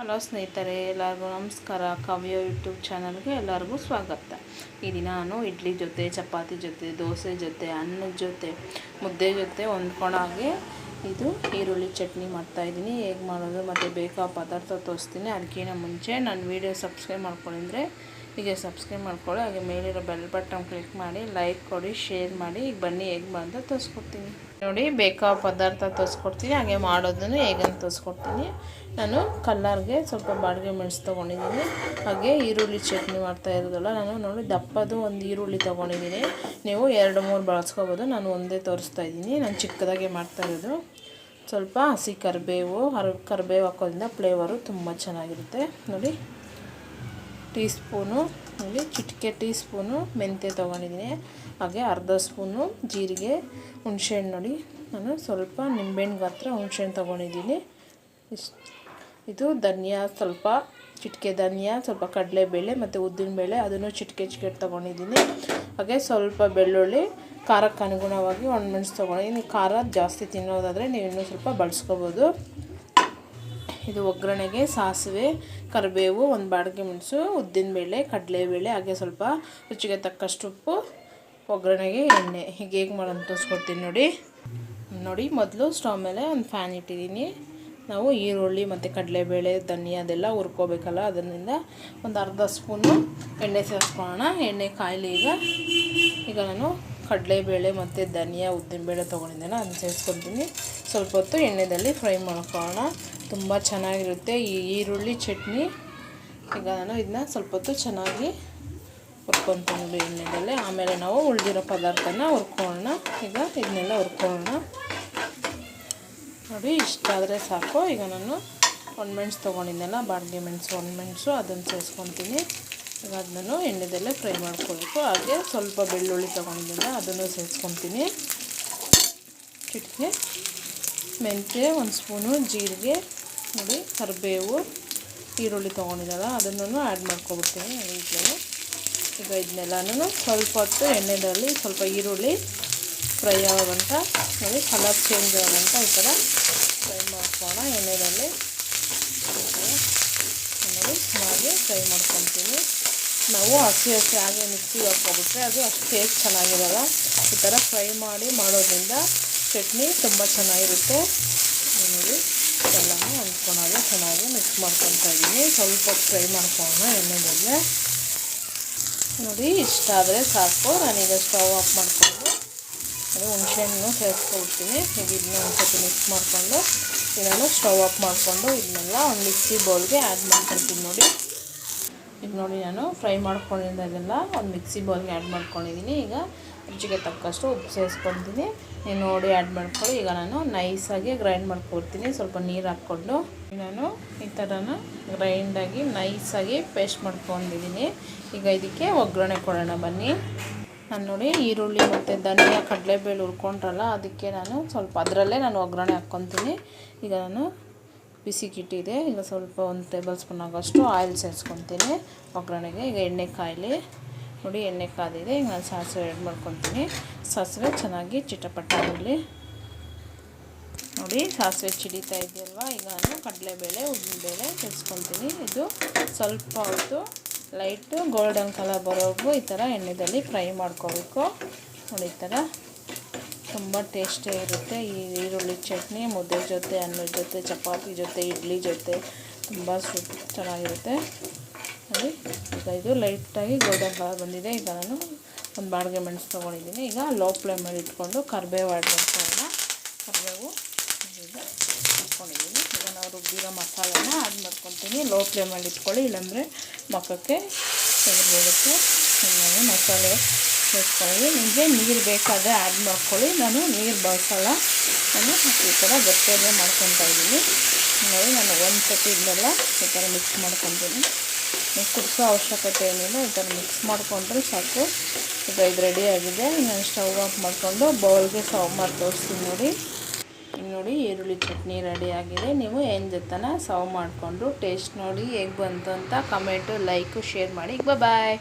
Hello ಸ್ನೇಹಿತರೆ, ಎಲ್ಲರಿಗೂ ನಮಸ್ಕಾರ. ಕಾವ್ಯ ಯೂಟ್ಯೂಬ್ ಚಾನಲ್ಗೆ ಎಲ್ಲರಿಗೂ ಸ್ವಾಗತ. ಈ ದಿನ ನಾನು ಇಡ್ಲಿ ಜೊತೆ, ಚಪಾತಿ ಜೊತೆ, ದೋಸೆ ಜೊತೆ, ಅನ್ನದ ಜೊತೆ, ಮುದ್ದೆ ಜೊತೆ ಹೊಂದ್ಕೊಂಡಾಗೆ ಇದು ಈರುಳ್ಳಿ ಚಟ್ನಿ ಮಾಡ್ತಾಯಿದ್ದೀನಿ. ಹೇಗೆ ಮಾಡೋದು ಮತ್ತು ಬೇಕಾದ ಪದಾರ್ಥ ತೋರಿಸ್ತೀನಿ. ಅದಕ್ಕಿಂತ ಮುಂಚೆ ನನ್ನ ವೀಡಿಯೋ ಸಬ್ಸ್ಕ್ರೈಬ್ ಮಾಡ್ಕೊಂಡಿದ್ರೆ ಹೀಗೆ ಸಬ್ಸ್ಕ್ರೈಬ್ ಮಾಡ್ಕೊಳ್ಳಿ. ಹಾಗೆ ಮೇಲಿರೋ ಬೆಲ್ ಬಟನ್ ಕ್ಲಿಕ್ ಮಾಡಿ, ಲೈಕ್ ಕೊಡಿ, ಶೇರ್ ಮಾಡಿ. ಈಗ ಬನ್ನಿ ಹೇಗೆ ಮಾಡೋದು ತೋರಿಸ್ಕೊಡ್ತೀನಿ. ನೋಡಿ, ಬೇಕಾದ ಪದಾರ್ಥ ತೋರಿಸ್ಕೊಡ್ತೀನಿ, ಹಾಗೆ ಮಾಡೋದನ್ನು ಹೇಗಂತ ತೋರಿಸ್ಕೊಡ್ತೀನಿ. ನಾನು ಕಲ್ಲರ್ಗೆ ಸ್ವಲ್ಪ ಬಾಡಿಗೆ ಮೆಣಸು ತೊಗೊಂಡಿದ್ದೀನಿ. ಹಾಗೆ ಈರುಳ್ಳಿ ಚಟ್ನಿ ಮಾಡ್ತಾ ಇರೋದಲ್ಲ, ನಾನು ನೋಡಿ ದಪ್ಪದು ಒಂದು ಈರುಳ್ಳಿ ತೊಗೊಂಡಿದ್ದೀನಿ. ನೀವು 2-3 ಬಳಸ್ಕೋಬೋದು. ನಾನು ಒಂದೇ ತೋರಿಸ್ತಾ ಇದ್ದೀನಿ. ನಾನು ಚಿಕ್ಕದಾಗೆ ಮಾಡ್ತಾ ಇರೋದು. ಸ್ವಲ್ಪ ಹಸಿ ಕರಿಬೇವು ಹಾಕೋದ್ರಿಂದ ಫ್ಲೇವರು ತುಂಬ ಚೆನ್ನಾಗಿರುತ್ತೆ. ನೋಡಿ, ಚಿಟಿಕೆ ಟೀ ಸ್ಪೂನು ಮೆಂತ್ಯ ತೊಗೊಂಡಿದ್ದೀನಿ. ಹಾಗೆ ಅರ್ಧ ಸ್ಪೂನು ಜೀರಿಗೆ, ಹುಣಸೆಹಣ್ಣು. ನೋಡಿ, ನಾನು ಸ್ವಲ್ಪ ನಿಂಬೆಹಣ್ಣು ಗಾತ್ರ ಹುಣಸೆಹಣ್ಣು ತೊಗೊಂಡಿದ್ದೀನಿ. ಇದು ಧನಿಯಾ, ಸ್ವಲ್ಪ ಚಿಟಿಕೆ ಧನಿಯಾ, ಸ್ವಲ್ಪ ಕಡಲೆಬೇಳೆ ಮತ್ತು ಉದ್ದಿನಬೇಳೆ, ಅದನ್ನು ಚಿಟಿಕೆ ತೊಗೊಂಡಿದ್ದೀನಿ. ಹಾಗೆ ಸ್ವಲ್ಪ ಬೆಳ್ಳುಳ್ಳಿ, ಖಾರಕ್ಕೆ ಅನುಗುಣವಾಗಿ ಒಣಮೆಣಸು ತೊಗೊಂಡಿದ್ದೀನಿ. ಖಾರ ಜಾಸ್ತಿ ತಿನ್ನೋದಾದರೆ ನೀವು ಇನ್ನೂ ಸ್ವಲ್ಪ ಬಳಸ್ಕೋಬೋದು. ಇದು ಒಗ್ಗರಣೆಗೆ ಸಾಸಿವೆ, ಕರಿಬೇವು, ಒಂದು ಬಾಡಿಗೆ ಮೆಣಸು, ಉದ್ದಿನಬೇಳೆ, ಕಡಲೆಬೇಳೆ, ಹಾಗೆ ಸ್ವಲ್ಪ ರುಚಿಗೆ ತಕ್ಕಷ್ಟು ಉಪ್ಪು, ಒಗ್ಗರಣೆಗೆ ಎಣ್ಣೆ. ಹೇಗೆ ಮಾಡೋದು ತೋರಿಸ್ಕೊಡ್ತೀನಿ ನೋಡಿ. ಮೊದಲು ಸ್ಟವ್ ಮೇಲೆ ಒಂದು ಫ್ಯಾನ್ ಇಟ್ಟಿದ್ದೀನಿ. ನಾವು ಈರುಳ್ಳಿ ಮತ್ತು ಕಡಲೆಬೇಳೆ, ಧನಿಯಾ ಅದೆಲ್ಲ ಹುರ್ಕೋಬೇಕಲ್ಲ, ಅದರಿಂದ ಒಂದು ಅರ್ಧ ಸ್ಪೂನು ಎಣ್ಣೆ ಸೇರಿಸ್ಕೊಳ್ಳೋಣ. ಎಣ್ಣೆ ಕಾಯಿಲಿ. ಈಗ ನಾನು ಕಡಲೆಬೇಳೆ ಮತ್ತು ಧನಿಯಾ, ಉದ್ದಿನಬೇಳೆ ತೊಗೊಂಡಿದ್ದೇನೆ, ಅದನ್ನು ಸೇರಿಸ್ಕೊತೀನಿ. ಸ್ವಲ್ಪ ಹೊತ್ತು ಎಣ್ಣೆಯಲ್ಲಿ ಫ್ರೈ ಮಾಡ್ಕೊಳ್ಳೋಣ. ತುಂಬ ಚೆನ್ನಾಗಿರುತ್ತೆ ಈ ಈರುಳ್ಳಿ ಚಟ್ನಿ. ಈಗ ನಾನು ಇದನ್ನ ಸ್ವಲ್ಪ ಹೊತ್ತು ಚೆನ್ನಾಗಿ ಹುರ್ಕೊತೀನಿ ಎಣ್ಣೆಯಲ್ಲಿ. ಆಮೇಲೆ ನಾವು ಉಳಿದಿರೋ ಪದಾರ್ಥನ ಹುರ್ಕೊಳ್ಳೋಣ. ಈಗ ಇದನ್ನೆಲ್ಲ ಹುರ್ಕೊಳ್ಳೋಣ. ನೋಡಿ, ಇಷ್ಟಾದರೆ ಸಾಕು. ಈಗ ನಾನು ಒಣಮೆಣಸು ತೊಗೊಂಡಿದ್ದೆನಲ್ಲ, ಬಾಡಿಗೆ ಮೆಣಸು, ಒಣಮೆಣಸು, ಅದನ್ನು ಸೇರಿಸ್ಕೊತೀನಿ. ಈಗ ಅದನ್ನು ಎಣ್ಣೆದಲ್ಲೇ ಫ್ರೈ ಮಾಡ್ಕೊಳ್ಬೇಕು. ಹಾಗೆ ಸ್ವಲ್ಪ ಬೆಳ್ಳುಳ್ಳಿ ತೊಗೊಂಡಿದ್ದೆನಲ್ಲ, ಅದನ್ನು ಸೇರಿಸ್ಕೊತೀನಿ. ಚಿಟಿಕೆ ಮೆಂತ್ಯ, 1 ಸ್ಪೂನು ಜೀರಿಗೆ, ನೋಡಿ ಕರಿಬೇವು, ಈರುಳ್ಳಿ ತೊಗೊಂಡಿದ್ದಲ್ಲ, ಅದನ್ನು ಆ್ಯಡ್ ಮಾಡ್ಕೊಬಿಡ್ತೀನಿ ಈಗಲೇ. ಈಗ ಇದನ್ನೆಲ್ಲನೂ ಸ್ವಲ್ಪ ಹೊತ್ತು ಎಣ್ಣೆಯಲ್ಲಿ ಸ್ವಲ್ಪ ಈರುಳ್ಳಿ ಫ್ರೈ ಆಗೋಗಂಟ, ನೋಡಿ ಕಲರ್ ಚೇಂಜ್ ಆಗೋಗಂಟ ಈ ಥರ ಫ್ರೈ ಮಾಡ್ಕೊಳ್ಳೋಣ ಎಣ್ಣೆಯಲ್ಲಿ. ನೋಡಿ, ಚೆನ್ನಾಗಿ ಫ್ರೈ ಮಾಡ್ಕೊತೀನಿ. ನಾವು ಹಸಿ ಹಾಗೆ ಮಿಕ್ಸಿಗೆ ಹಾಕ್ಕೊಬಿಟ್ರೆ ಅದು ಅಷ್ಟು ಟೇಸ್ಟ್ ಚೆನ್ನಾಗಿರಲ್ಲ. ಈ ಥರ ಫ್ರೈ ಮಾಡೋದ್ರಿಂದ ಚಟ್ನಿ ತುಂಬ ಚೆನ್ನಾಗಿರುತ್ತೆ. ನೋಡಿ, ಎಲ್ಲನೂ ಹೊಂದ್ಕೊಳ್ಳೋದು ಚೆನ್ನಾಗಿ ಮಿಕ್ಸ್ ಮಾಡ್ಕೊತಾ ಇದ್ದೀನಿ. ಸ್ವಲ್ಪ ಹೊತ್ತು ಫ್ರೈ ಮಾಡ್ಕೊಳ್ಳೋಣ ಎಣ್ಣೆದಲ್ಲೇ. ನೋಡಿ, ಇಷ್ಟಾದರೆ ಸಾಕು. ನಾನೀಗ ಸ್ಟವ್ ಆಫ್ ಮಾಡಿಕೊಂಡು ಅದು ಹುಣಸೆಹಣ್ಣು ಸೇರಿಸ್ಕೊಬಿಡ್ತೀನಿ. ಈಗ ಇದನ್ನ ಒಂದು ಸ್ವಲ್ಪ ಮಿಕ್ಸ್ ಮಾಡಿಕೊಂಡು ಇದನ್ನು ಸ್ಟವ್ ಆಫ್ ಮಾಡಿಕೊಂಡು ಇದನ್ನೆಲ್ಲ ಒಂದು ಮಿಕ್ಸಿ ಬೌಲ್ಗೆ ಆ್ಯಡ್ ಮಾಡ್ಕೊತೀನಿ. ನೋಡಿ, ನಾನು ಫ್ರೈ ಮಾಡ್ಕೊಂಡಿದ್ದಾಗೆಲ್ಲ ಒಂದು ಮಿಕ್ಸಿ ಬೌಲ್ಗೆ ಆ್ಯಡ್ ಮಾಡ್ಕೊಂಡಿದ್ದೀನಿ. ಈಗ ರುಚಿಗೆ ತಕ್ಕಷ್ಟು ಉಪ್ಪು ಸೇರಿಸ್ಕೊತೀನಿ. ನೀವು ನೋಡಿ ಆ್ಯಡ್ ಮಾಡ್ಕೊಳ್ಳಿ. ಈಗ ನಾನು ನೈಸಾಗಿ ಗ್ರೈಂಡ್ ಮಾಡ್ಕೊಡ್ತೀನಿ. ಸ್ವಲ್ಪ ನೀರು ಹಾಕ್ಕೊಂಡು ನಾನು ಈ ಥರನ ಗ್ರೈಂಡಾಗಿ ನೈಸಾಗಿ ಪೇಸ್ಟ್ ಮಾಡ್ಕೊಂಡಿದ್ದೀನಿ. ಈಗ ಇದಕ್ಕೆ ಒಗ್ಗರಣೆ ಕೊಡೋಣ ಬನ್ನಿ. ನಾನು ನೋಡಿ ಈರುಳ್ಳಿ ಮತ್ತು ಧನಿಯಾ, ಕಡಲೆಬೇಳೆ ಹುರ್ಕೊಂಡ್ರಲ್ಲ, ಅದಕ್ಕೆ ನಾನು ಸ್ವಲ್ಪ ಅದರಲ್ಲೇ ನಾನು ಒಗ್ಗರಣೆ ಹಾಕ್ಕೊತೀನಿ. ಈಗ ನಾನು ಬಿಸಿಗಿಟ್ಟಿದೆ. ಈಗ ಸ್ವಲ್ಪ 1 ಟೇಬಲ್ ಸ್ಪೂನ್ ಆಗೋಷ್ಟು ಆಯಿಲ್ ಸೇರಿಸ್ಕೊತೀನಿ ಒಗ್ಗರಣೆಗೆ. ಈಗ ಎಣ್ಣೆ ಕಾಯಿಲಿ. ನೋಡಿ, ಎಣ್ಣೆ ಕಾದಿದೆ. ಈಗ ನಾನು ಸಾಸಿವೆ ಆ್ಯಡ್ ಮಾಡ್ಕೊತೀನಿ. ಸಾಸಿವೆ ಚೆನ್ನಾಗಿ ಚಿಟಪಟ ಆಗಲಿ. ನೋಡಿ, ಸಾಸಿವೆ ಚಿಡಿತಾ ಇದೆಯಲ್ವ. ಈಗ ನಾನು ಕಡಲೆಬೇಳೆ, ಉದ್ದಿನಬೇಳೆ ಸೇರಿಸ್ಕೊತೀನಿ. ಇದು ಸ್ವಲ್ಪ ಹೊತ್ತು ಲೈಟು ಗೋಲ್ಡನ್ ಕಲರ್ ಬರೋವರೆಗೂ ಈ ಥರ ಎಣ್ಣೆಯಲ್ಲಿ ಫ್ರೈ ಮಾಡ್ಕೋಬೇಕು. ನೋಡಿ, ಈ ಥರ ತುಂಬ ಟೇಸ್ಟಿಯಾಗಿರುತ್ತೆ ಈ ಈರುಳ್ಳಿ ಚಟ್ನಿ. ಮುದ್ದೆ ಜೊತೆ, ಅನ್ನದ ಜೊತೆ, ಚಪಾತಿ ಜೊತೆ, ಇಡ್ಲಿ ಜೊತೆ ತುಂಬ ಚೆನ್ನಾಗಿರುತ್ತೆ. ನೋಡಿ, ಈಗ ಇದು ಲೈಟಾಗಿ ಗೋಲ್ಡನ್ ಕಲರ್ ಬಂದಿದೆ. ಈಗ ನಾನು ಒಂದು ಬಾಡಿಗೆ ಮೆಣಸು ತೊಗೊಂಡಿದ್ದೀನಿ. ಈಗ ಲೋ ಫ್ಲೇಮಲ್ಲಿ ಇಟ್ಕೊಂಡು ಕರಿಬೇವು ಆ್ಯಡ್ ಮಾಡ್ಕೊಳ್ಳೋಣ. ಕರಿಬೇವು ಇಟ್ಕೊಂಡಿದ್ದೀನಿ. ಈಗ ನಾವು ರುಬ್ಬಿರೋ ಮಸಾಲೆನ ಆ್ಯಡ್ ಮಾಡ್ಕೊತೀನಿ. ಲೋ ಫ್ಲೇಮಲ್ಲಿ ಇಟ್ಕೊಳ್ಳಿ, ಇಲ್ಲಾಂದರೆ ಮಕ್ಕಕ್ಕೆ ತೆಗೆದುಬಿಡುತ್ತೆ. ನಾನು ಮಸಾಲೆ ಸೇರಿಸ್ಕೊಳ್ಳಿ. ನಿಮಗೆ ನೀರು ಬೇಕಾದರೆ ಆ್ಯಡ್ ಮಾಡ್ಕೊಳ್ಳಿ. ನಾನು ನೀರು ಬಳಸಲ್ಲ. ನಾನು ಈ ಥರ ಗಟ್ಟಿಯಾಗೆ ಮಾಡ್ಕೊತಾ ಇದ್ದೀನಿ. ನೋಡಿ, ನಾನು ಒಂದು ಸತಿ ಇದನ್ನೆಲ್ಲ ಈ ಥರ ಮಿಕ್ಸ್ ಮಾಡ್ಕೊತೀನಿ. ನೀವು ಕುದಿಸೋ ಅವಶ್ಯಕತೆ ಏನಿಲ್ಲ. ಈ ಥರ ಮಿಕ್ಸ್ ಮಾಡಿಕೊಂಡ್ರೆ ಸಾಕು. ಈಗ ಇದು ರೆಡಿಯಾಗಿದೆ. ನಾನು ಸ್ಟವ್ ಆಫ್ ಮಾಡಿಕೊಂಡು ಬೌಲ್ಗೆ ಸರ್ವ್ ಮಾಡಿ ತೋರಿಸ್ತೀನಿ. ನೋಡಿ, ಈರುಳ್ಳಿ ಚಟ್ನಿ ರೆಡಿಯಾಗಿದೆ. ನೀವು ಏನು ಜೊತೆನ ಸರ್ವ್ ಮಾಡಿಕೊಂಡು ಟೇಸ್ಟ್ ನೋಡಿ ಹೇಗೆ ಬಂತು ಅಂತ ಕಮೆಂಟು, ಲೈಕು, ಶೇರ್ ಮಾಡಿ. ಬಾಯ್.